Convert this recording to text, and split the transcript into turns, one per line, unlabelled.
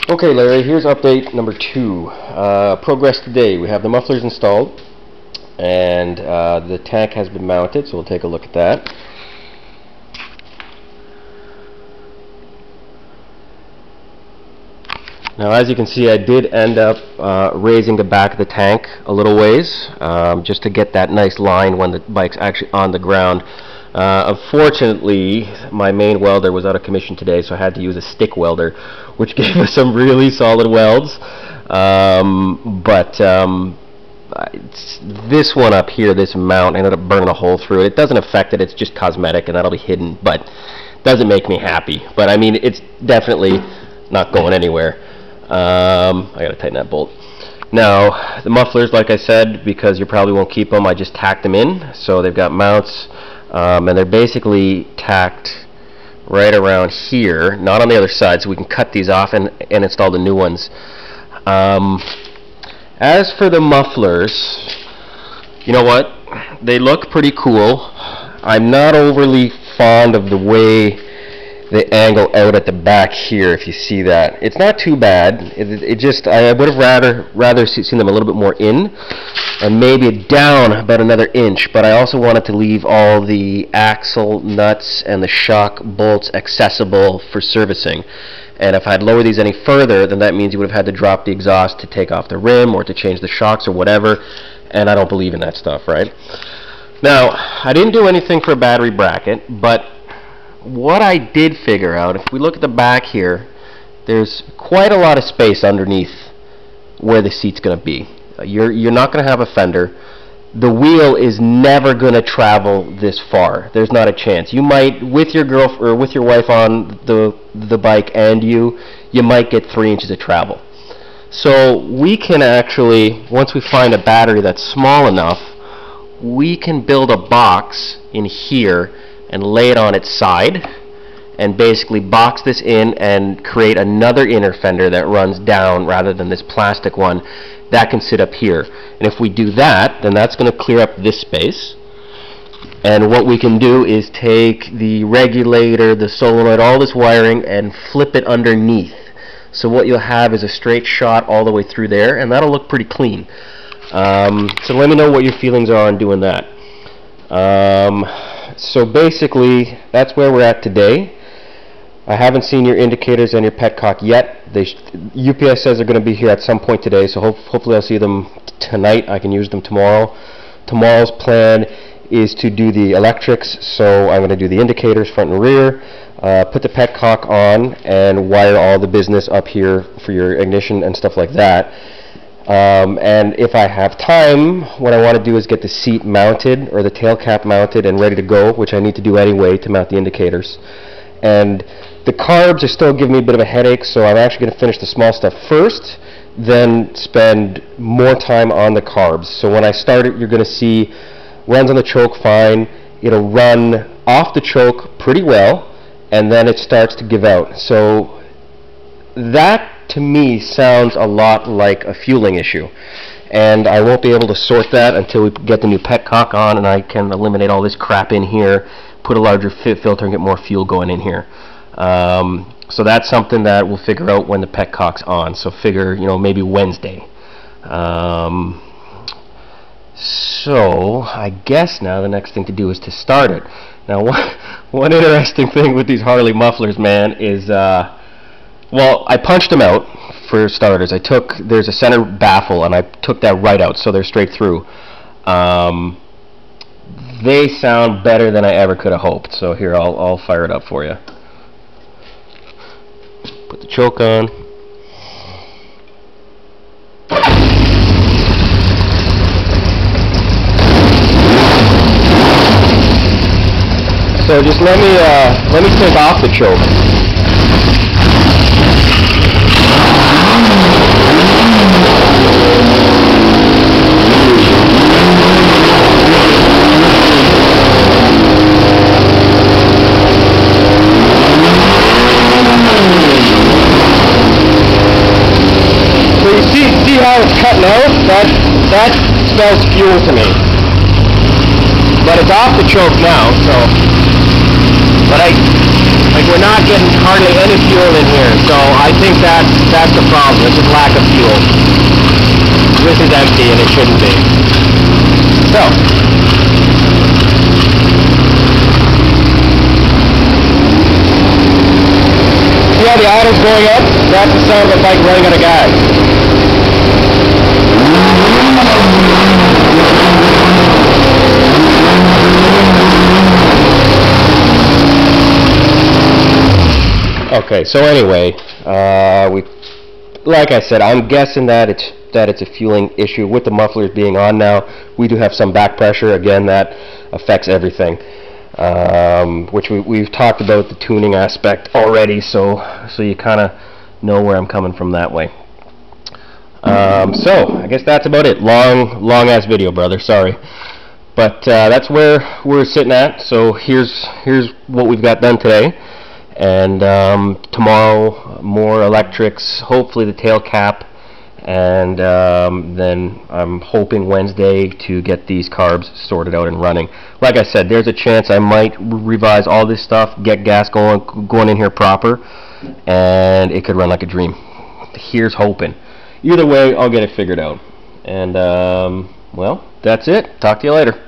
Okay, Larry, here's update number 2. Progress today. We have the mufflers installed, and the tank has been mounted, so we'll take a look at that. Now, as you can see, I did end up raising the back of the tank a little ways, just to get that nice line when the bike's actually on the ground. Unfortunately, my main welder was out of commission today, so I had to use a stick welder, which gave us some really solid welds. This one up here, this mount, ended up burning a hole through it. It doesn't affect it, it's just cosmetic, and that'll be hidden, but doesn't make me happy. But I mean, it's definitely not going anywhere. I gotta tighten that bolt. Now, the mufflers, like I said, because you probably won't keep them, I just tacked them in. So they've got mounts, and they're basically tacked right around here, not on the other side, so we can cut these off and install the new ones. As for the mufflers, you know what? They look pretty cool. I'm not overly fond of the way they angle out at the back here, if you see that. It's not too bad. It just, I would have rather seen them a little bit more in, and maybe down about another inch, but I also wanted to leave all the axle nuts and the shock bolts accessible for servicing. And if I'd lower these any further, then that means you would have had to drop the exhaust to take off the rim or to change the shocks or whatever, and I don't believe in that stuff, right? Now, I didn't do anything for a battery bracket, but what I did figure out, if we look at the back here, there's quite a lot of space underneath where the seat's going to be. You're not going to have a fender. The wheel is never going to travel this far. There's not a chance. You might, with your girlfriend or with your wife on the bike and you might get 3 inches of travel. So we can actually, once we find a battery that's small enough, we can build a box in here and lay it on its side and basically box this in and create another inner fender that runs down rather than this plastic one that can sit up here. And if we do that, then that's going to clear up this space, and what we can do is take the regulator, the solenoid, all this wiring, and flip it underneath. So what you'll have is a straight shot all the way through there, and that'll look pretty clean. So let me know what your feelings are on doing that. So basically, that's where we're at today. I haven't seen your indicators and your petcock yet. UPS says they're going to be here at some point today, so hopefully I'll see them tonight. I can use them tomorrow. Tomorrow's plan is to do the electrics, so I'm going to do the indicators front and rear, put the petcock on, and wire all the business up here for your ignition and stuff like that. And if I have time, what I want to do is get the seat mounted, or the tail cap mounted and ready to go, which I need to do anyway to mount the indicators. And the carbs are still giving me a bit of a headache, so I'm actually going to finish the small stuff first, then spend more time on the carbs. So when I start it, you're going to see runs on the choke fine, it'll run off the choke pretty well, and then it starts to give out. So that to me sounds a lot like a fueling issue, and I won't be able to sort that until we get the new petcock on and I can eliminate all this crap in here, put a larger filter and get more fuel going in here. So that's something that we'll figure out when the petcock's on, so figure, you know, maybe Wednesday. So I guess now the next thing to do is to start it. Now one interesting thing with these Harley mufflers, man, is well, I punched them out for starters. There's a center baffle, and I took that right out, so they're straight through. They sound better than I ever could have hoped. So here, I'll fire it up for you. Put the choke on. So just let me take off the choke. So you see how it's cutting out? That smells fuel to me. But it's off the choke now, so. But we're not getting hardly any fuel in here. So I think that's the problem. It's just lack of fuel. This is empty and it shouldn't be. So see how the idle's going up? That's the sound of a bike running out of gas. Okay, so anyway, like I said, I'm guessing that it's a fueling issue with the mufflers being on now. We do have some back pressure. Again, that affects everything, which we've talked about the tuning aspect already. So you kind of know where I'm coming from that way. So I guess that's about it. Long ass video, brother. Sorry, but that's where we're sitting at. So here's what we've got done today. And tomorrow, more electrics, hopefully the tail cap, and then I'm hoping Wednesday to get these carbs sorted out and running. Like I said, there's a chance I might revise all this stuff, get gas going in here proper, and it could run like a dream. Here's hoping. Either way, I'll get it figured out. And, well, that's it. Talk to you later.